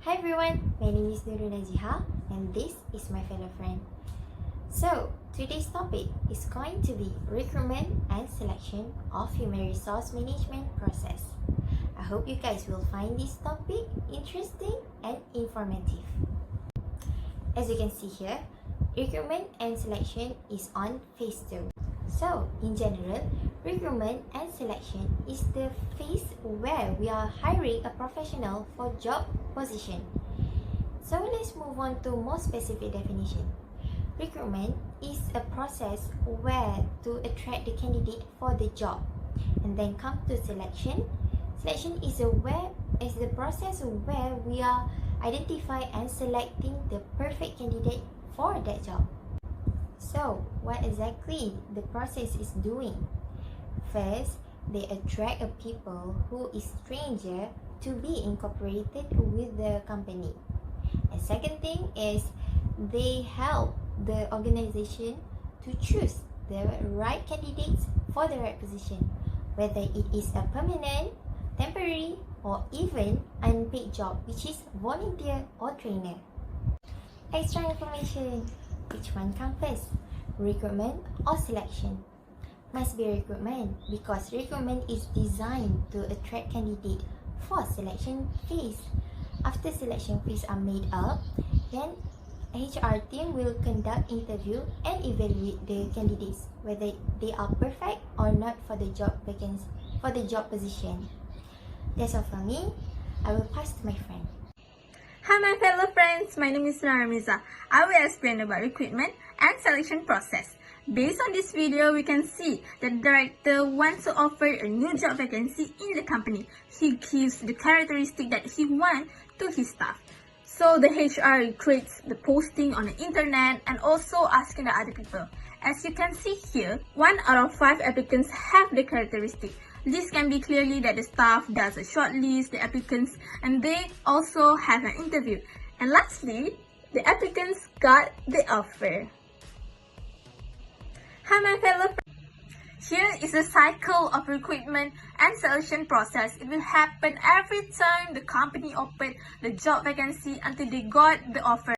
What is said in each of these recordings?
Hi everyone, my name is NURAMIZAH and this is my fellow friend. So, today's topic is going to be recruitment and selection of human resource management process. I hope you guys will find this topic interesting and informative. As you can see here, recruitment and selection is on phase 2. So, in general, recruitment and selection is the phase where we are hiring a professional for job position. So, let's move on to more specific definition. Recruitment is a process where to attract the candidate for the job. And then come to selection. Selection is the process where we are identifying and selecting the perfect candidate for that job. So, what exactly the process is doing? First, they attract a people who is stranger to be incorporated with the company. And second thing is they help the organization to choose the right candidates for the right position, whether it is a permanent, temporary, or even unpaid job, which is volunteer or trainer. Extra information. Which one comes first? Recruitment or selection? Must be recruitment because recruitment is designed to attract candidates for selection phase. After selection phase are made up, then HR team will conduct interview and evaluate the candidates whether they are perfect or not for the job vacancy, for the job position. That's all from me. I will pass to my friend. Hi my fellow friends, my name is Nurramizah. I will explain about recruitment and selection process. Based on this video, we can see the director wants to offer a new job vacancy in the company. He gives the characteristic that he wants to his staff. So the HR creates the posting on the internet and also asking the other people. As you can see here, 1 out of 5 applicants have the characteristic. This can be clearly that the staff does a shortlist the applicants and they also have an interview. And lastly, the applicants got the offer. Hi my fellow friends. Here is a cycle of recruitment and selection process. It will happen every time the company opened the job vacancy until they got the offer.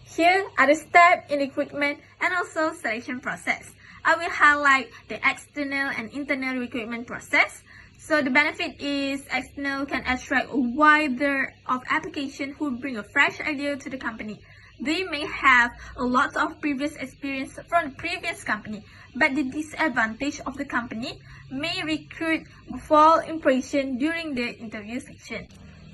Here are the steps in recruitment and also selection process. I will highlight the external and internal recruitment process. So the benefit is external can attract a wider of application who bring a fresh idea to the company. They may have a lot of previous experience from the previous company, but the disadvantage of the company may recruit false impression during the interview section.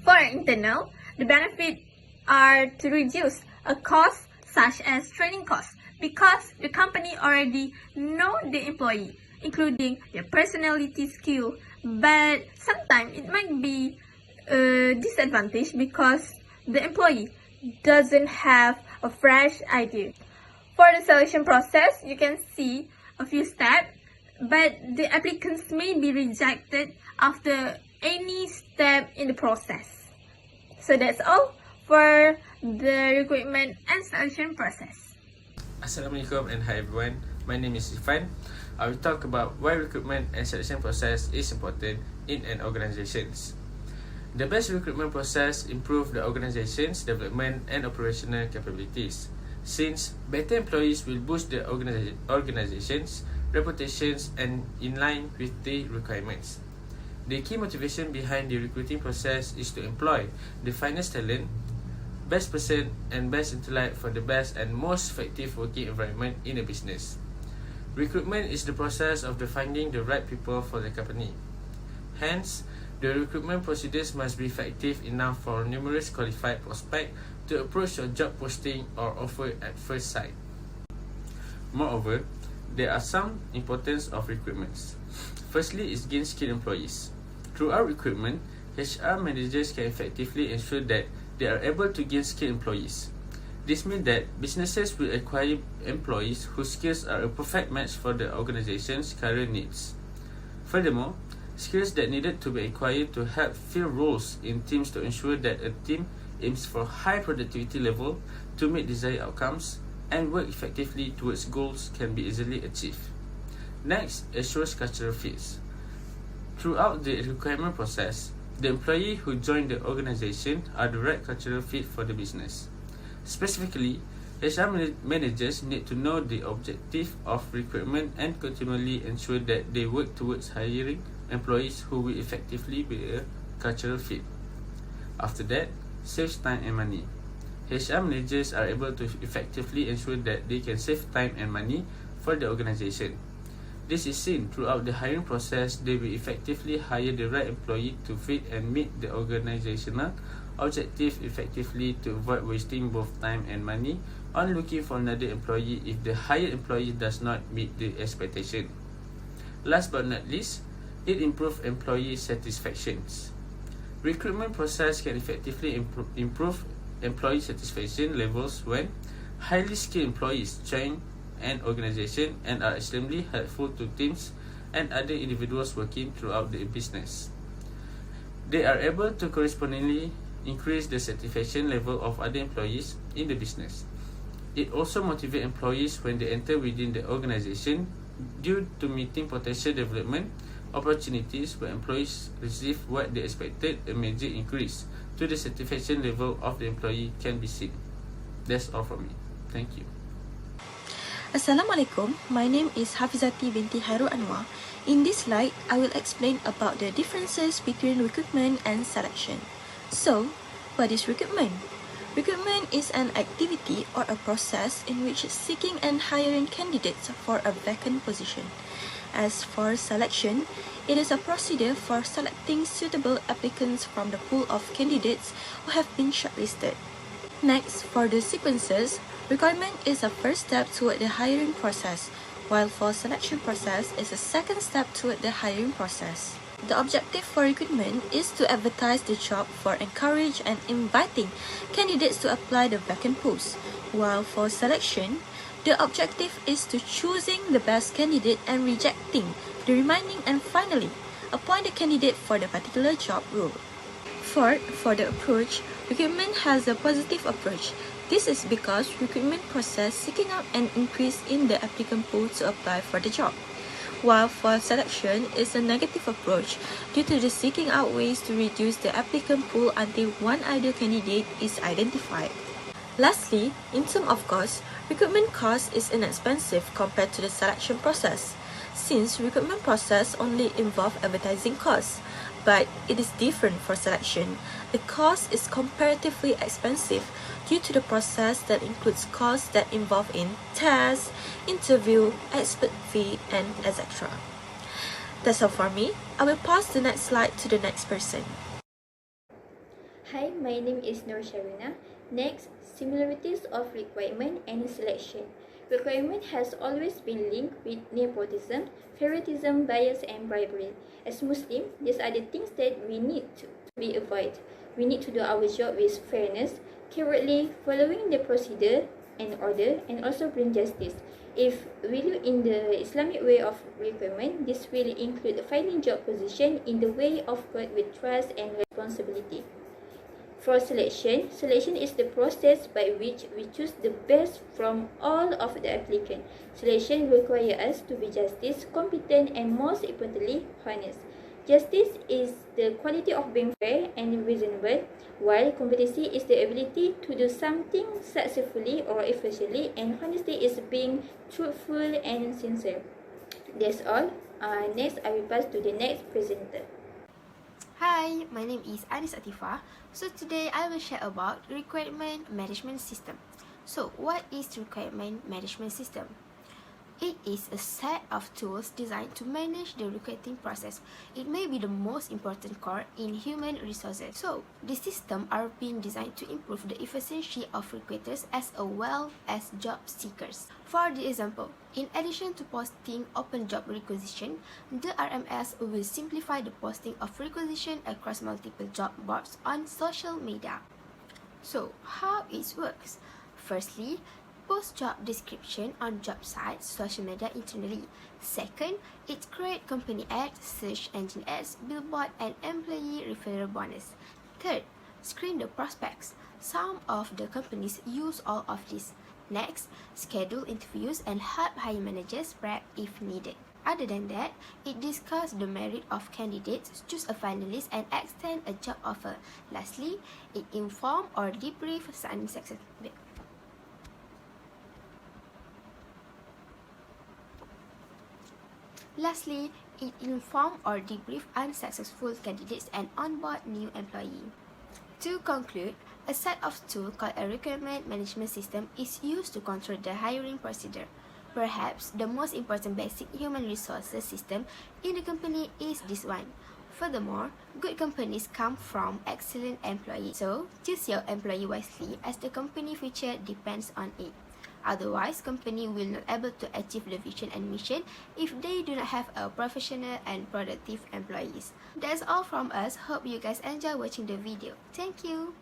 For internal, the benefit are to reduce a cost such as training costs because the company already know the employee, including their personality skill, but sometimes it might be a disadvantage because the employee doesn't have a fresh idea. For the selection process, you can see a few steps, but the applicants may be rejected after any step in the process. So that's all for the recruitment and selection process. Assalamualaikum and hi everyone. My name is IRFAN. I will talk about why recruitment and selection process is important in an organization. The best recruitment process improve the organization's development and operational capabilities, since better employees will boost the organization's reputations and in line with the requirements. The key motivation behind the recruiting process is to employ the finest talent, best person and best intellect for the best and most effective working environment in a business. Recruitment is the process of finding the right people for the company. Hence, the recruitment procedures must be effective enough for numerous qualified prospects to approach your job posting or offer at first sight. Moreover, there are some importance of recruitments. Firstly is gain skilled employees. Throughout recruitment, HR managers can effectively ensure that they are able to gain skilled employees. This means that businesses will acquire employees whose skills are a perfect match for the organization's current needs. Furthermore, skills that needed to be acquired to help fill roles in teams to ensure that a team aims for high productivity level to meet desired outcomes and work effectively towards goals can be easily achieved. Next, assures cultural fits. Throughout the requirement process, the employee who join the organization are the right cultural fit for the business. Specifically, HR managers need to know the objective of recruitment and continually ensure that they work towards hiring employees who will effectively be a cultural fit. After that, saves time and money. HR managers are able to effectively ensure that they can save time and money for the organization. This is seen throughout the hiring process. They will effectively hire the right employee to fit and meet the organizational objective effectively to avoid wasting both time and money on looking for another employee if the hired employee does not meet the expectation. Last but not least, it improves employee satisfaction. Recruitment process can effectively improve employee satisfaction levels when highly skilled employees join an organization and are extremely helpful to teams and other individuals working throughout the business. They are able to correspondingly increase the satisfaction level of other employees in the business. It also motivates employees when they enter within the organization due to meeting potential development opportunities where employees receive what they expected. A major increase to the satisfaction level of the employee can be seen. That's all from me. Thank you. Assalamualaikum, my name is HAFIZATI binti HAIROL ANUAR. In this slide, I will explain about the differences between recruitment and selection. So, what is recruitment? Recruitment is an activity or a process in which seeking and hiring candidates for a vacant position. As for selection, it is a procedure for selecting suitable applicants from the pool of candidates who have been shortlisted. Next, for the sequences, requirement is a first step toward the hiring process, while for selection process is a second step toward the hiring process. The objective for recruitment is to advertise the job for encourage and inviting candidates to apply the vacant posts, while for selection, the objective is to choosing the best candidate and rejecting the remaining and finally appoint a candidate for the particular job role. Fourth, for the approach, recruitment has a positive approach. This is because recruitment process seeking out an increase in the applicant pool to apply for the job, while for selection is a negative approach due to the seeking out ways to reduce the applicant pool until one ideal candidate is identified. Lastly, in terms of cost, recruitment cost is inexpensive compared to the selection process, since recruitment process only involve advertising costs, but it is different for selection. The cost is comparatively expensive due to the process that includes costs that involve in tests, interview, expert fee, and etc. That's all for me. I will pass the next slide to the next person. Hi, my name is SYARINA. Next, similarities of requirement and selection. Requirement has always been linked with nepotism, favoritism, bias, and bribery. As Muslims, these are the things that we need to be avoided. We need to do our job with fairness, accurately following the procedure and order, and also bring justice. If we look in the Islamic way of recruitment, this will include finding job position in the way of God with trust and responsibility. For selection is the process by which we choose the best from all of the applicants. Selection requires us to be justice, competent, and most importantly, honest. Justice is the quality of being fair and reasonable, while competency is the ability to do something successfully or efficiently, and honesty is being truthful and sincere. That's all. Next, I will pass to the next presenter. Hi, my name is ATIFAH. So today I will share about Recruitment Management System. So what is Recruitment Management System? It is a set of tools designed to manage the recruiting process. It may be the most important core in human resources. So these systems are being designed to improve the efficiency of recruiters as well as job seekers. For the example, in addition to posting open job requisition, the RMS will simplify the posting of requisition across multiple job boards on social media. So how it works? Firstly, post job description on job sites, social media internally. Second, it create company ads, search engine ads, billboard, and employee referral bonus. Third, screen the prospects. Some of the companies use all of this. Next, schedule interviews and help hiring managers prep if needed. Other than that, it discusses the merit of candidates, choose a finalist, and extend a job offer. Lastly, it inform or debrief unsuccessful. Lastly, it inform or debrief unsuccessful candidates and onboard new employee. To conclude, a set of tools called a recruitment management system is used to control the hiring procedure. Perhaps the most important basic human resources system in the company is this one. Furthermore, good companies come from excellent employees. So, choose your employee wisely as the company future depends on it. Otherwise, company will not able to achieve the vision and mission if they do not have a professional and productive employees. That's all from us. Hope you guys enjoy watching the video. Thank you.